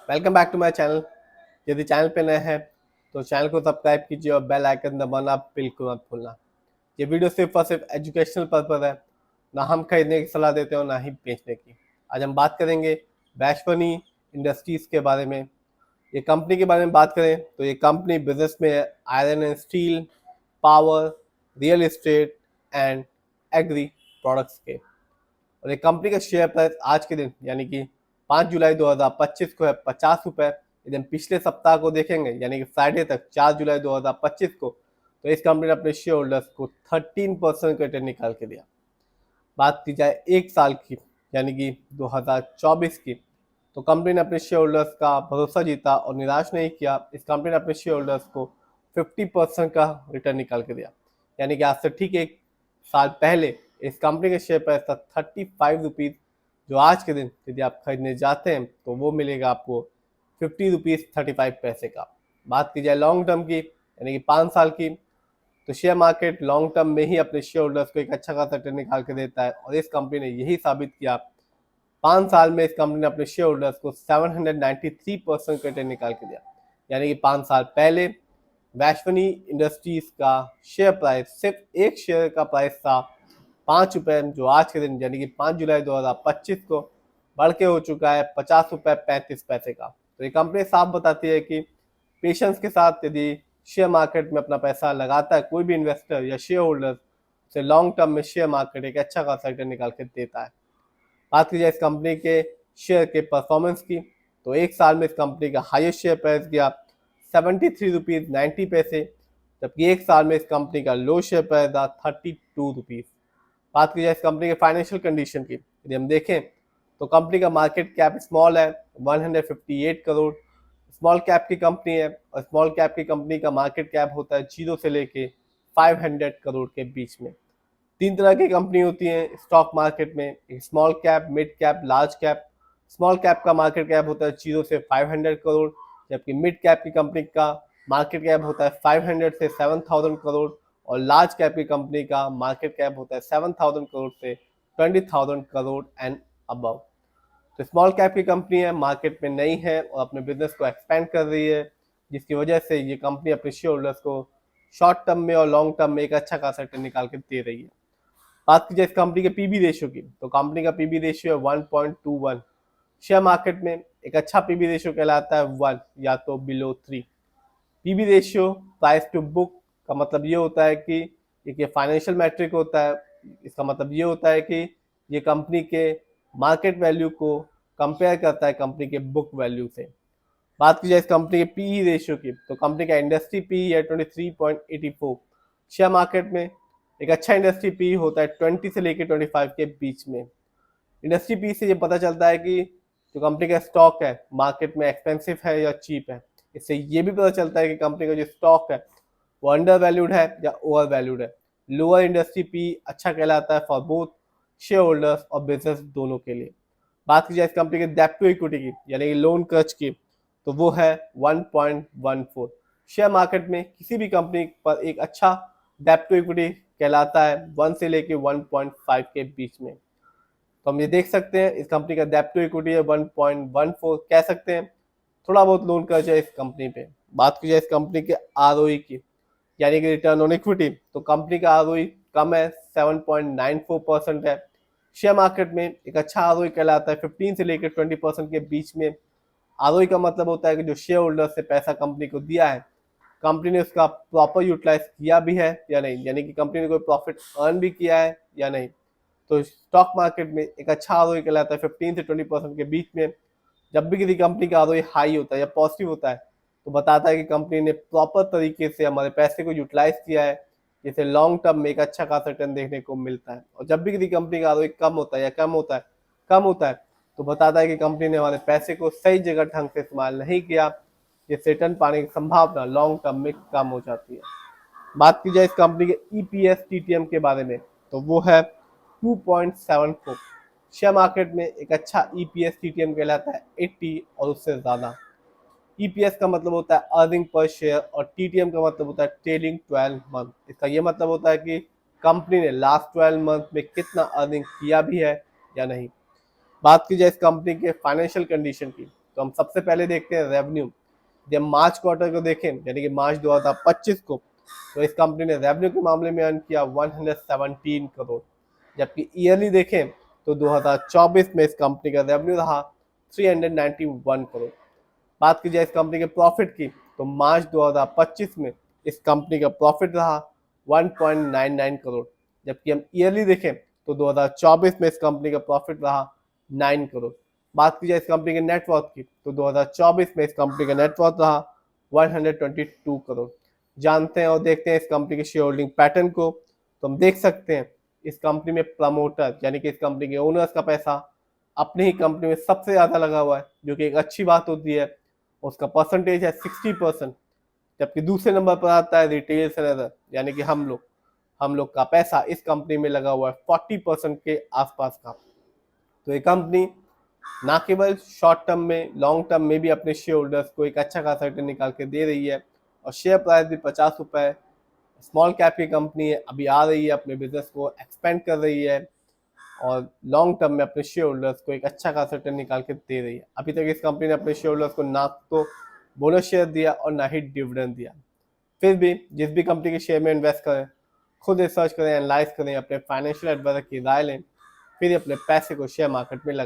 Welcome back to my channel. यदि channel पे नए हैं तो चैनल को सब्सक्राइब कीजिए और बेल आइकन दबाना बिल्कुल मत भूलना। ये वीडियो सिर्फ और सिर्फ एजुकेशनल पर्पज है, ना हम खरीदने की सलाह देते हो ना ही बेचने की। आज हम बात करेंगे वैश्वनी इंडस्ट्रीज के बारे में। ये कंपनी के बारे में बात करें तो ये कंपनी बिजनेस में iron and steel, power, real estate and agri products के। और ये कंपनी का शेयर प्राइस आज के दिन यानी कि 5 जुलाई 2025 को है 50 रुपये। यदि हम पिछले सप्ताह को देखेंगे यानी कि फ्राइडे तक 4 जुलाई 2025 को, तो इस कंपनी ने अपने शेयर होल्डर्स को 13% का रिटर्न निकाल के दिया। बात की जाए एक साल की यानी कि 2024 की, तो कंपनी ने अपने शेयर होल्डर्स का भरोसा जीता और निराश नहीं किया। इस कंपनी ने अपने शेयर होल्डर्स को 50% का रिटर्न निकाल के दिया। यानी कि आज से ठीक एक साल पहले इस कंपनी के शेयर प्राइस था 35 रुपीज़, जो आज के दिन यदि आप खरीदने जाते हैं तो वो मिलेगा आपको 50 रुपीज़ 35 पैसे का। बात की जाए लॉन्ग टर्म की यानी कि 5 साल की, तो शेयर मार्केट लॉन्ग टर्म में ही अपने शेयर होल्डर्स को एक अच्छा खासा रिटर्न निकाल के देता है और इस कंपनी ने यही साबित किया। 5 साल में इस कंपनी ने अपने शेयर होल्डर्स को 793% का रिटर्न निकाल के दिया। यानी कि 5 साल पहले वैश्वनी इंडस्ट्रीज का शेयर प्राइस सिर्फ एक शेयर का प्राइस था 5 रुपये, जो आज के दिन यानी कि 5 जुलाई 2025 को बढ़ के हो चुका है 50 रुपये 35 पैसे का। तो ये कंपनी साफ बताती है कि पेशेंस के साथ यदि शेयर मार्केट में अपना पैसा लगाता है कोई भी इन्वेस्टर या शेयर होल्डर, से लॉन्ग टर्म में शेयर मार्केट एक अच्छा खासा रिटर्न निकाल के देता है। बात की जाए इस कंपनी के शेयर के परफॉर्मेंस की, तो एक साल में इस कंपनी का हाईएस्ट शेयर प्राइस गया 73 रुपीज़ 90 पैसे, जबकि एक साल में इस कंपनी का लो शेयर प्राइस था 32 रुपीज़। बात की जाए इस कंपनी के फाइनेंशियल कंडीशन की, यदि हम देखें तो कंपनी का मार्केट कैप स्मॉल है 158 करोड़। स्मॉल कैप की कंपनी है और स्मॉल कैप की कंपनी का मार्केट कैप होता है 0 से लेके 500 करोड़ के बीच में। 3 तरह की कंपनी होती हैं स्टॉक मार्केट में, एक small cap, mid cap, large cap. Small cap का मार्केट कैप होता है 0 से 500 करोड़, जबकि मिड कैप की कंपनी का मार्केट कैप होता है 500 से 7000 करोड़ और लार्ज कैप की कंपनी का मार्केट कैप होता है 7000 करोड़ से 20,000 करोड़ एंड अबव। तो स्मॉल कैप की कंपनी है, मार्केट में नई है और अपने बिजनेस को एक्सपेंड कर रही है, जिसकी वजह से ये कंपनी अपने शेयर होल्डर्स को शॉर्ट टर्म में और लॉन्ग टर्म में एक अच्छा खासा रिटर्न निकाल के दे रही है। बात की जाए इस कंपनी के पीबी रेशियो की, तो कंपनी का पीबी रेशियो है 1.21। शेयर मार्केट में एक अच्छा पीबी रेशियो कहलाता है 1 या तो below 3। PB ratio price to book का मतलब ये होता है कि एक ये फाइनेंशियल मैट्रिक होता है। इसका मतलब ये होता है कि ये कंपनी के मार्केट वैल्यू को कंपेयर करता है कंपनी के बुक वैल्यू से। बात की जाए इस कंपनी के पीई रेशियो की, तो कंपनी का इंडस्ट्री पीई है 23.84। शेयर मार्केट में एक अच्छा इंडस्ट्री पीई होता है 20 से लेकर 25 के बीच में। इंडस्ट्री पीई से ये पता चलता है कि जो कंपनी का स्टॉक है मार्केट में एक्सपेंसिव है या चीप है। इससे ये भी पता चलता है कि कंपनी का जो स्टॉक है वो अंडर वैल्यूड है या ओवर वैल्यूड है। लोअर इंडस्ट्री पी अच्छा कहलाता है फॉर बोथ शेयर होल्डर्स और बिजनेस दोनों के लिए। बात की जाए इस कंपनी के डेब्ट टू इक्विटी की यानी कि लोन कर्ज की, तो वो है 1.14। शेयर मार्केट में किसी भी कंपनी पर एक अच्छा डेब्ट टू इक्विटी कहलाता है 1 से लेके 1.5 के बीच में। तो हम ये देख सकते हैं इस कंपनी का डेब्ट टू इक्विटी है 1.14 कह सकते हैं। थोड़ा बहुत लोन कर्ज है इस कंपनी पे। बात की जाए इस कंपनी के आरओई की यानी कि रिटर्न ऑन इक्विटी, तो कंपनी का आरओई कम है 7.94% है। शेयर मार्केट में एक अच्छा आरओई कहलाता है 15 से लेकर 20% के बीच में। आरओई का मतलब होता है कि जो शेयर होल्डर से पैसा कंपनी को दिया है, कंपनी ने उसका प्रॉपर यूटिलाइज किया भी है या नहीं, यानी कि कंपनी ने कोई प्रॉफिट अर्न भी किया है या नहीं। तो स्टॉक मार्केट में एक अच्छा आरओई कहलाता है 15 से 20% के बीच में। जब भी किसी कंपनी का आरओई हाई होता है या पॉजिटिव होता है तो बताता है कि कंपनी ने प्रॉपर तरीके से हमारे पैसे को यूटिलाइज किया है, जिससे लॉन्ग टर्म में एक अच्छा खासा रिटर्न देखने को मिलता है। और जब भी किसी कंपनी का आरओई कम होता है या कम होता है तो बताता है कि कंपनी ने हमारे पैसे को सही जगह ढंग से इस्तेमाल नहीं किया, जिससे रिटर्न पाने की संभावना लॉन्ग टर्म में कम हो जाती है। बात की जाए इस कंपनी के ईपीएस टीटीएम के बारे में, तो वो है 2.74। शेयर मार्केट में एक अच्छा ईपीएस टीटीएम कहलाता है 80 और उससे ज़्यादा। ईपीएस का मतलब होता है अर्निंग पर शेयर और टीटीएम का मतलब होता है ट्रेलिंग 12 मंथ। इसका ये मतलब होता है कि कंपनी ने लास्ट 12 मंथ में कितना अर्निंग किया भी है या नहीं। बात की जाए इस कंपनी के फाइनेंशियल कंडीशन की, तो हम सबसे पहले देखते हैं रेवेन्यू। जब मार्च क्वार्टर को देखें यानी कि मार्च 2025 को, तो इस कंपनी ने रेवेन्यू के मामले में अर्न किया 117 करोड़। जबकि ईयरली देखें तो 2024 में इस कंपनी का रेवेन्यू रहा 391 करोड़। बात की जाए इस कंपनी के प्रॉफिट की, तो मार्च 2025 में इस कंपनी का प्रॉफिट रहा 1.99 करोड़। जबकि हम ईयरली देखें तो 2024 में इस कंपनी का प्रॉफिट रहा 9 करोड़। बात की जाए इस कंपनी के नेटवर्थ की, तो 2024 में इस कंपनी का नेटवर्थ रहा 122 करोड़। जानते हैं और देखते हैं इस कंपनी के शेयर होल्डिंग पैटर्न को, तो हम देख सकते हैं इस कंपनी में प्रमोटर यानी कि इस कंपनी के ओनर्स का पैसा अपनी ही कंपनी में सबसे ज़्यादा लगा हुआ है, जो कि एक अच्छी बात होती है। उसका परसेंटेज है 60%। जबकि दूसरे नंबर पर आता है रिटेल सेलर यानी कि हम लोग का पैसा इस कंपनी में लगा हुआ है 40% के आसपास का। तो ये कंपनी ना केवल शॉर्ट टर्म में, लॉन्ग टर्म में भी अपने शेयर होल्डर्स को एक अच्छा खासा रिटर्न निकाल के दे रही है, और शेयर प्राइस भी 50 रुपये। स्मॉल कैप की कंपनी है, अभी आ रही है, अपने बिजनेस को एक्सपेंड कर रही है, और लॉन्ग टर्म में अपने शेयर होल्डर्स को एक अच्छा खासा रिटर्न निकाल के दे रही है। अभी तक इस कंपनी ने अपने शेयर होल्डर्स को ना तो बोनस शेयर दिया और ना ही डिविडेंड दिया। फिर भी जिस भी कंपनी के शेयर में इन्वेस्ट करें, खुद रिसर्च करें, एनालाइज करें, अपने फाइनेंशियल एडवाइजर की राय लें, फिर अपने पैसे को शेयर मार्केट में लगाएं।